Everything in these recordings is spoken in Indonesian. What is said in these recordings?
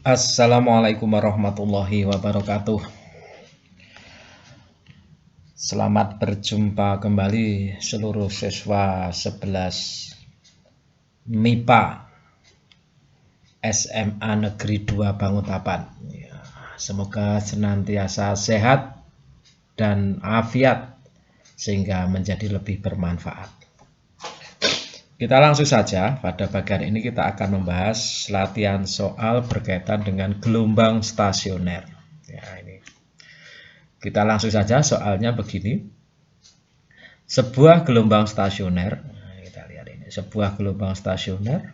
Assalamualaikum warahmatullahi wabarakatuh. Selamat berjumpa kembali seluruh siswa 11 MIPA SMA Negeri 2 Bangutapan. Semoga senantiasa sehat dan afiat sehingga menjadi lebih bermanfaat. Kita langsung saja, pada bagian ini kita akan membahas latihan soal berkaitan dengan gelombang stasioner. Ini kita langsung saja, soalnya begini. Sebuah gelombang stasioner, kita lihat ini, sebuah gelombang stasioner,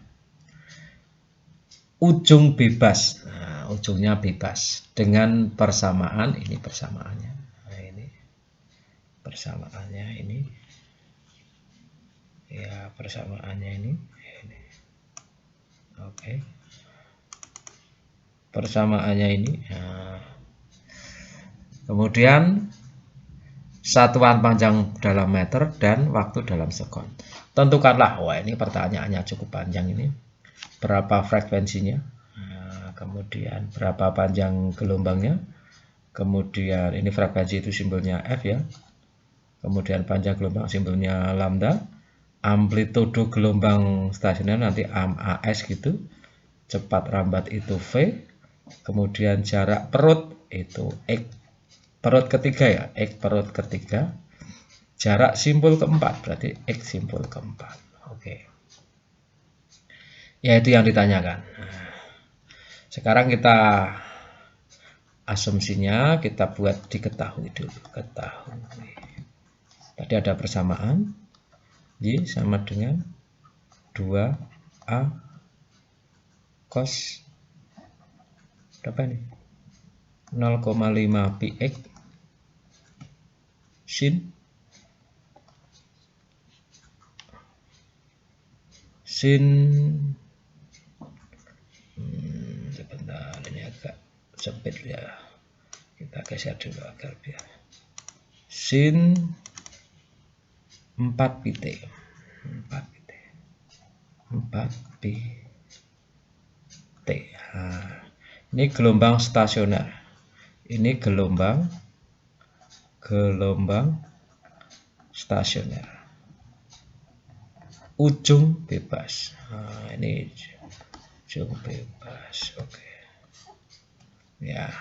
ujung bebas, ujungnya bebas dengan persamaan, ini persamaannya, ini persamaannya ini, ya persamaannya ini. Oke, persamaannya ini. Kemudian satuan panjang dalam meter dan waktu dalam sekon. Tentukanlah, wah ini pertanyaannya cukup panjang ini, berapa frekuensinya, kemudian berapa panjang gelombangnya, kemudian ini frekuensi itu simbolnya F ya, kemudian panjang gelombang simbolnya lambda, amplitudo gelombang stasioner nanti AS gitu, cepat rambat itu V, kemudian jarak perut itu X perut ketiga ya, X perut ketiga, jarak simpul keempat berarti X simpul keempat. Oke, ya itu yang ditanyakan. Sekarang kita asumsinya kita buat diketahui dulu. Ketahui, tadi ada persamaan Y sama dengan 2A cos berapa ini, 0,5 px sin sebentar, ini agak sempit ya, kita geser dulu agar biar sin 4 pt 4 pt. Ini gelombang stasioner, ini gelombang stasioner, ujung bebas. Ini ujung bebas. Oke. Ya,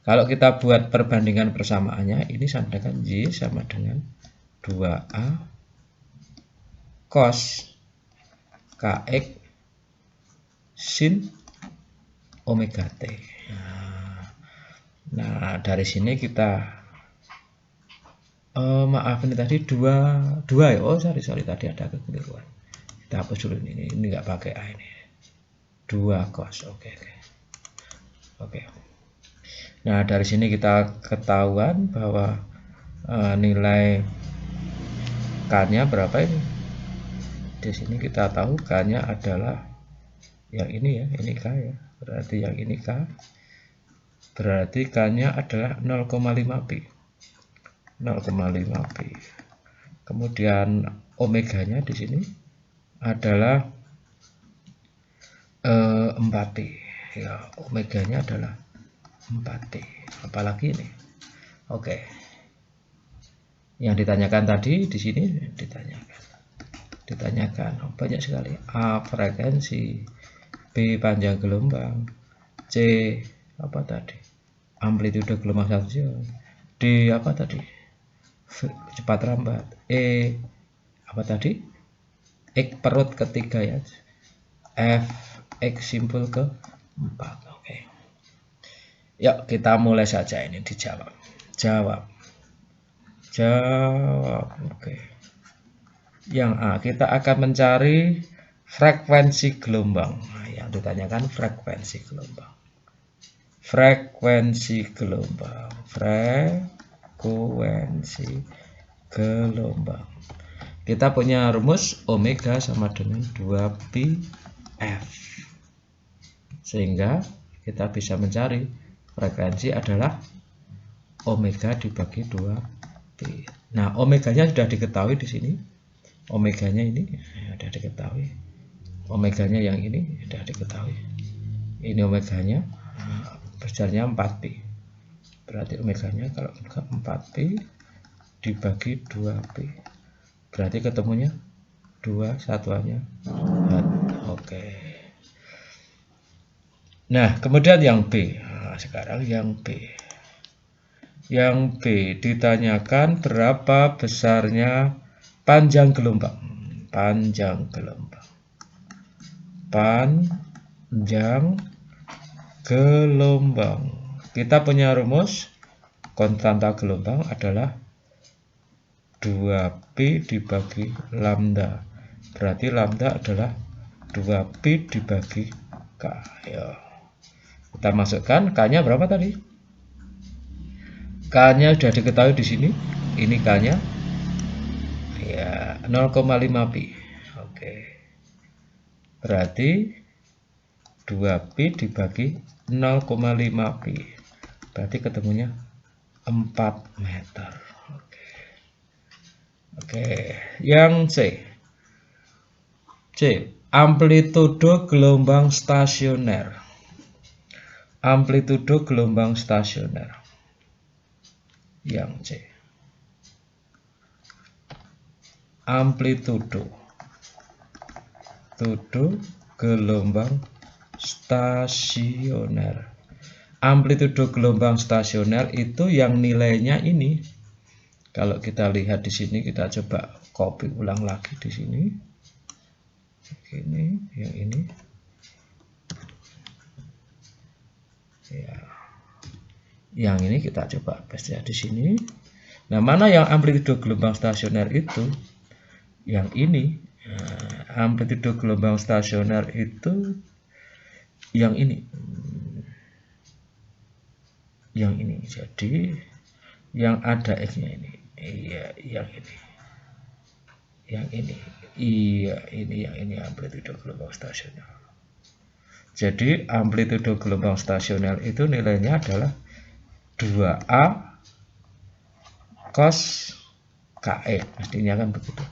kalau kita buat perbandingan persamaannya, ini sama dengan Y sama dengan 2A cos kx sin omega t. Nah, dari sini kita maaf, ini tadi dua ya. Oh sorry tadi ada kekeliruan. Kita hapus dulu ini nggak pakai A ini. 2 cos. Oke. Nah, dari sini kita ketahuan bahwa nilai K-nya berapa ini. Di sini kita tahu K-nya adalah yang ini ya, ini K ya. Berarti yang ini K. Berarti K-nya adalah 0,5 pi. 0,5 pi. Kemudian omeganya di sini adalah 4 pi. Ya, omeganya adalah 4 pi. Apalagi ini. Oke. Yang ditanyakan tadi di sini ditanyakan banyak sekali. A frekuensi, B panjang gelombang, C apa tadi, amplitudo gelombang stasioner, D apa tadi, cepat rambat, E apa tadi, X perut ketiga ya, F X simpul ke 4. Oke. Yuk kita mulai saja, ini dijawab. Jawab. Oke. Yang A, kita akan mencari frekuensi gelombang. Nah, yang ditanyakan frekuensi gelombang. Frekuensi gelombang. Kita punya rumus omega sama dengan 2pi f. Sehingga kita bisa mencari frekuensi adalah omega dibagi 2pi. Nah, omeganya sudah diketahui di sini. Omeganya ini sudah diketahui. Omeganya yang ini sudah diketahui. Ini omeganya, besarnya 4pi. Berarti omeganya kalau 4pi dibagi 2pi. Berarti ketemunya 2 satuannya. Oke. Nah, kemudian yang B. Nah, sekarang yang B. Yang B ditanyakan berapa besarnya panjang gelombang. Panjang gelombang. Panjang gelombang. Kita punya rumus konstanta gelombang adalah 2pi dibagi lambda. Berarti lambda adalah 2pi dibagi K. Ayo. Kita masukkan K-nya berapa tadi? K-nya sudah diketahui di sini. Ini K-nya ya 0,5pi. Oke. Berarti 2pi dibagi 0,5pi. Berarti ketemunya 4 meter. Oke, yang C. C, amplitudo gelombang stasioner. Amplitudo gelombang stasioner. Yang C. Amplitudo gelombang stasioner. Amplitudo gelombang stasioner itu yang nilainya ini. Kalau kita lihat di sini, kita coba copy ulang lagi di sini. Ini, yang ini. Ya. Yang ini kita coba paste di sini. Nah, mana yang amplitudo gelombang stasioner itu? Yang ini. Nah, amplitudo gelombang stasioner itu yang ini. Yang ini. Jadi yang ada X-nya ini. Iya, yang ini. Yang ini. Iya, ini yang ini amplitudo gelombang stasioner. Jadi amplitudo gelombang stasioner itu nilainya adalah 2A cos KE. Pastinya kan begitu.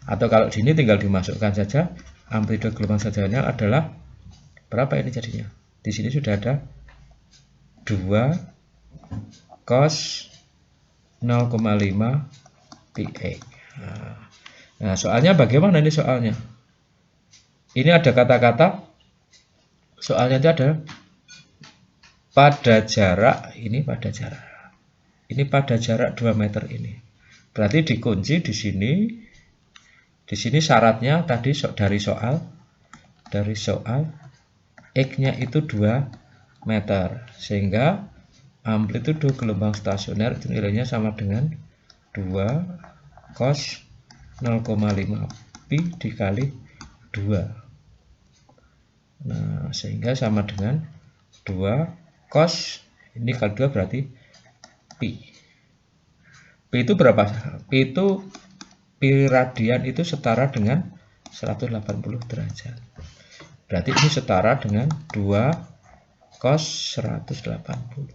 Atau kalau di sini tinggal dimasukkan saja amplitudo gelombang stasioner adalah berapa ini jadinya? Di sini sudah ada 2 cos 0,5 pi. Nah, soalnya bagaimana ini soalnya? Ini ada kata-kata soalnya itu ada pada jarak, ini pada jarak. Ini pada jarak 2 meter ini. Berarti dikunci di sini. Di sini syaratnya tadi dari soal X-nya itu 2 meter. Sehingga amplitudo gelombang stasioner itu nilainya sama dengan 2 cos 0,5 pi dikali 2. Nah, sehingga sama dengan 2 cos, ini kali 2 berarti pi. Pi itu berapa? Pi itu pi radian itu setara dengan 180 derajat. Berarti ini setara dengan 2 cos 180.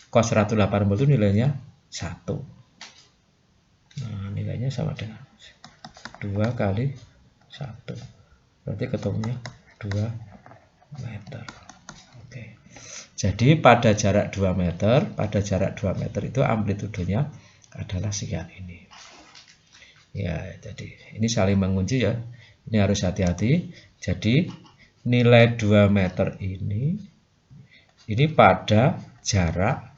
Cos 180 itu nilainya 1. Nah, nilainya sama dengan 2 kali 1. Berarti ketemunya 2 meter. Oke. Jadi pada jarak 2 meter, itu amplitudonya adalah sekian ini. Ya, jadi ini saling mengunci ya. Ini harus hati-hati. Jadi nilai 2 meter ini pada jarak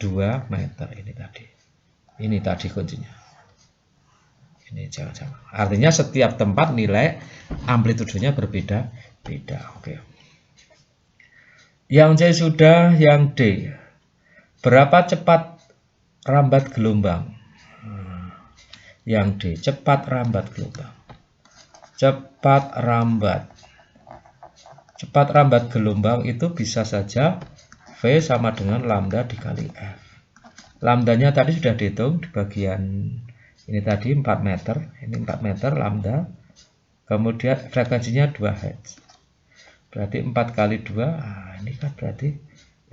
2 meter ini tadi. Ini tadi kuncinya. Ini jangan sama. Artinya setiap tempat nilai amplitudonya berbeda-beda. Oke. Yang C sudah, yang D. Berapa cepat rambat gelombang? Yang D, cepat rambat gelombang. Cepat rambat gelombang itu bisa saja V sama dengan lambda dikali F. Lambdanya tadi sudah dihitung di bagian ini tadi 4 meter. Ini 4 meter lambda. Kemudian frekuensinya 2 Hz. Berarti 4 kali 2. Nah, ini kan berarti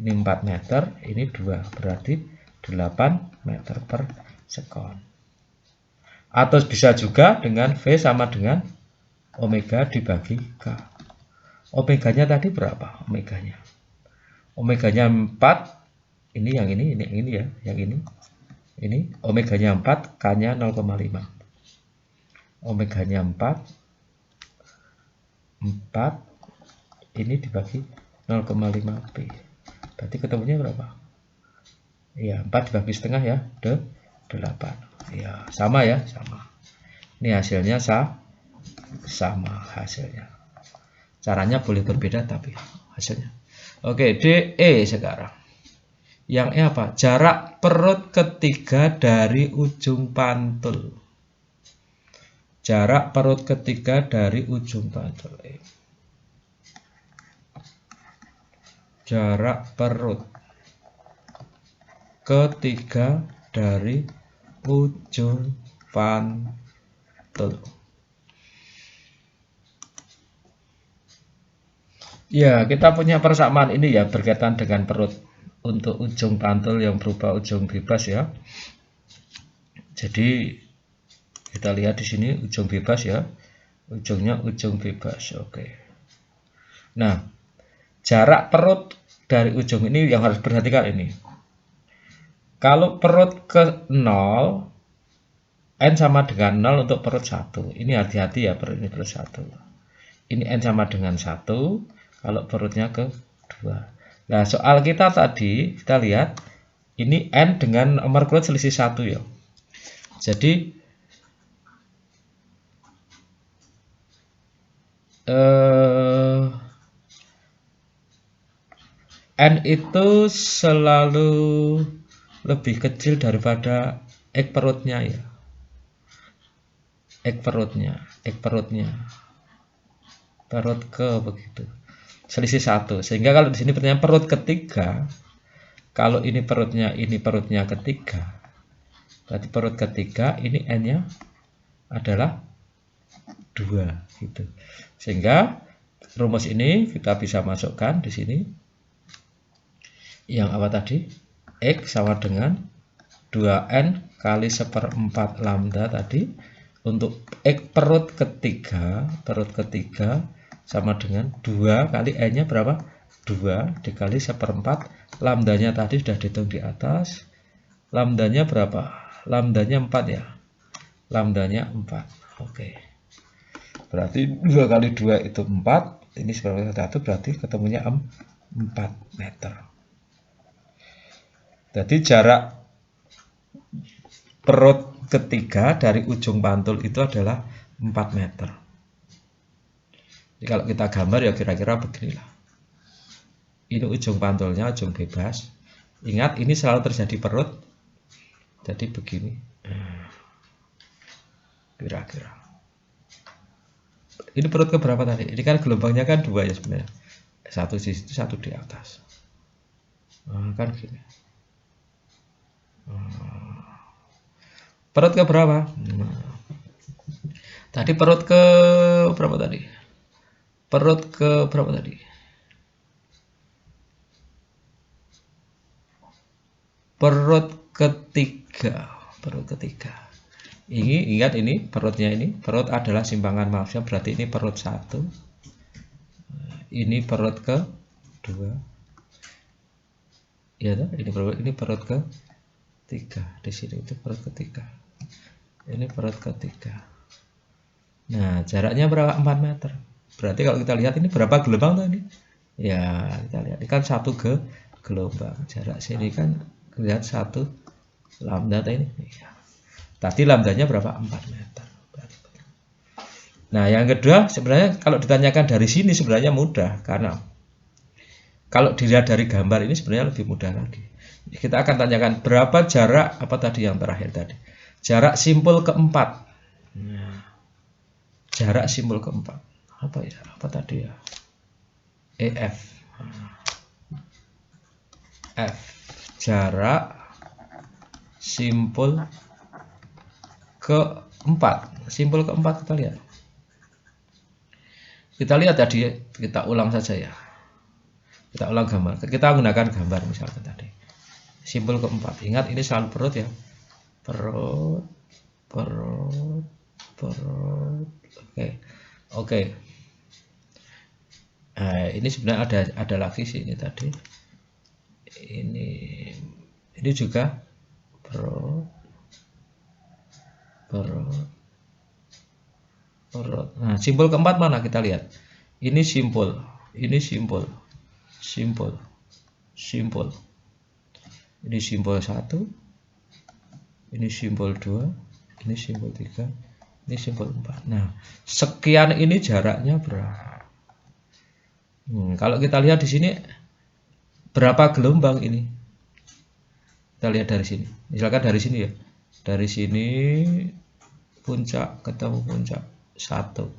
ini 4 meter. Ini 2. Berarti 8 meter per sekon. Atau bisa juga dengan V sama dengan omega dibagi K. Omeganya tadi berapa? Omeganya 4. Ini yang ini ya, yang ini. Ini omeganya 4, K-nya 0,5. Omeganya 4, ini dibagi 0,5 P. Berarti ketemunya berapa? Ya, 4 dibagi setengah ya, 8. Ya, sama ya, sama. Ini hasilnya sama hasilnya. Caranya boleh berbeda tapi hasilnya. Oke, DE sekarang. Yang E apa? Jarak perut ketiga dari ujung pantul. Jarak perut ketiga dari ujung pantul. Jarak perut ketiga dari ujung pantul. Ya, kita punya persamaan ini ya berkaitan dengan perut untuk ujung pantul yang berupa ujung bebas ya. Jadi kita lihat di sini ujung bebas ya, ujungnya ujung bebas. Oke. Nah, jarak perut dari ujung ini yang harus perhatikan ini. Kalau perut ke 0, N sama dengan 0 untuk perut 1. Ini hati-hati ya, perut ini perut 1. Ini N sama dengan 1 kalau perutnya ke 2. Nah, soal kita tadi, kita lihat ini N dengan nomor perut selisih 1 ya. Jadi N itu selalu lebih kecil daripada X perutnya ya. X perutnya. Perut ke begitu. Selisih 1. Sehingga kalau di sini pertanyaan perut ketiga, kalau ini perutnya ketiga. Berarti perut ketiga ini N-nya adalah 2 gitu. Sehingga rumus ini kita bisa masukkan di sini. Yang apa tadi? X sama dengan 2N kali 1/4 lambda tadi. Untuk X perut ketiga sama dengan 2 kali N-nya berapa? 2 dikali 1/4. Lambdanya tadi sudah dihitung di atas. Lambdanya berapa? Lambdanya 4 ya. Lambdanya 4. Oke. Berarti 2 kali 2 itu 4. Ini sebagai 1 berarti ketemunya 4 meter. Jadi jarak perut ketiga dari ujung pantul itu adalah 4 meter. Jadi kalau kita gambar ya kira-kira beginilah. Ini ujung pantulnya, ujung bebas. Ingat ini selalu terjadi perut. Jadi begini. Kira-kira. Ini perut ke berapa tadi? Ini kan gelombangnya kan 2 ya sebenarnya. Satu di situ, satu di atas. Kan gini. Perut ke berapa? Tadi perut ke berapa tadi? Perut ke berapa tadi? Perut ketiga. Ini ingat ini perutnya ini. Perut adalah simpangan maksimal, berarti ini perut 1. Ini perut ke 2. Ya, ini perut ke 3. Di sini itu perut ketiga. Ini perut ketiga. Nah, jaraknya berapa? 4 meter. Berarti kalau kita lihat ini berapa gelombang tadi? Ya, kita lihat ini kan 1 gelombang. Jarak sini kan lihat 1 lambda ini. Ya. Tadi lambdanya berapa? 4 meter. Nah, yang kedua sebenarnya kalau ditanyakan dari sini sebenarnya mudah karena kalau dilihat dari gambar ini sebenarnya lebih mudah lagi. Kita akan tanyakan berapa jarak apa tadi yang terakhir tadi? Jarak simpul keempat. Nah, jarak simpul keempat. Apa ya? Apa tadi ya? EF. F. Jarak simpul keempat. Simpul keempat kita lihat. Kita lihat tadi, kita ulang saja ya. Kita ulang gambar. Kita menggunakan gambar misalkan tadi. Simpul keempat. Ingat ini selalu perut ya. Perut. Oke. Nah, Nah, ini sebenarnya ada lagi sih ini tadi. Ini juga perut. Nah, simpul keempat mana kita lihat? Ini simpul, ini simpul. Ini simpul 1, ini simpul 2, ini simpul 3, ini simpul 4. Nah, sekian ini jaraknya berapa? Kalau kita lihat di sini berapa gelombang ini? Kita lihat dari sini. Misalkan dari sini ya. Dari sini puncak ketemu puncak 1.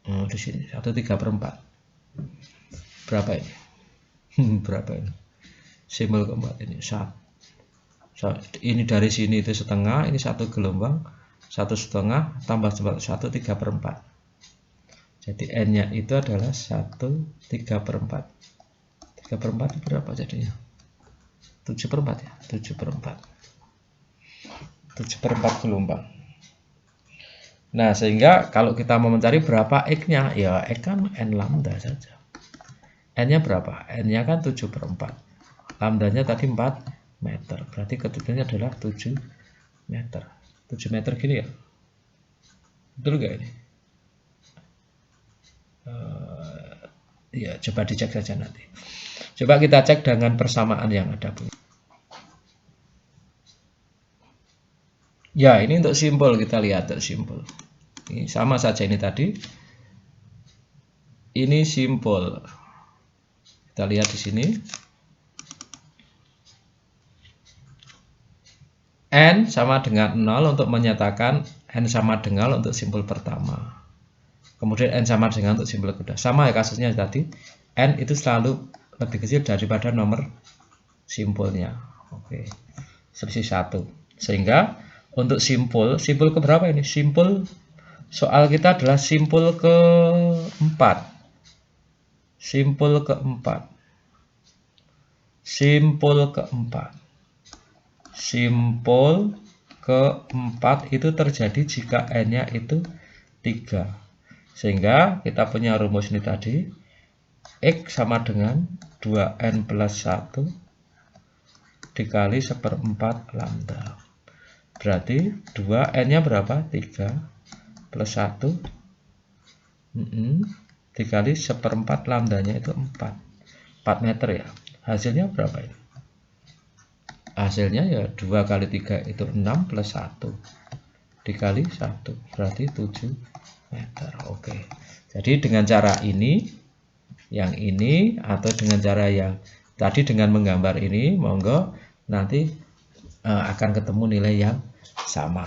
Di sini 1/3/4. Berapa ini? Berapa ini? Simpul keempat ini 1. Ini dari sini itu setengah, ini 1 gelombang, 1/2 tambah 1/3/4. Jadi n-nya itu adalah 1/3/4. 3/4 itu berapa jadinya? 7/4 ya, 7/4. 7/4 gelombang. Nah, sehingga kalau kita mau mencari berapa X-nya, ya X kan n lambda saja. N-nya berapa? N-nya kan 7/4. Lambdanya tadi 4 meter. Berarti ketebalannya adalah 7 meter. 7 meter gini ya? Betul nggak ini? Ya, coba dicek saja nanti. Coba kita cek dengan persamaan yang ada. Ya, ini untuk simpul, kita lihat untuk simpul. Ini sama saja ini tadi. Ini simpul. Kita lihat di sini. N sama dengan 0 untuk menyatakan N sama dengan untuk simpul pertama. Kemudian N sama dengan untuk simpul kedua. Sama ya kasusnya tadi. N itu selalu lebih kecil daripada nomor simpulnya. Oke. Selisih 1. Sehingga untuk simpul ke berapa ini? Simpul soal kita adalah simpul keempat. Simpul keempat. Simpul keempat itu terjadi jika n-nya itu 3. Sehingga kita punya rumus ini tadi. X sama dengan 2n plus 1 dikali 1/4 lambda. Berarti 2n-nya berapa? 3 plus 1 dikali 1/4 lambdanya itu 4 meter ya. Hasilnya berapa ini? Hasilnya ya 2 kali 3 itu 6 plus 1 dikali 1 berarti 7 meter. Oke. Jadi dengan cara ini, yang ini, atau dengan cara yang tadi dengan menggambar ini, monggo nanti akan ketemu nilai yang sama.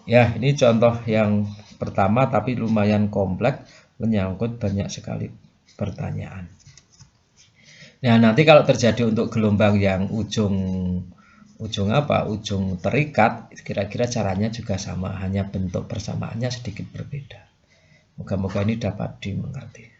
Ya, ini contoh yang pertama tapi lumayan kompleks, menyangkut banyak sekali pertanyaan. Nah, nanti kalau terjadi untuk gelombang yang ujung terikat, kira-kira caranya juga sama, hanya bentuk persamaannya sedikit berbeda. Moga-moga ini dapat dimengerti.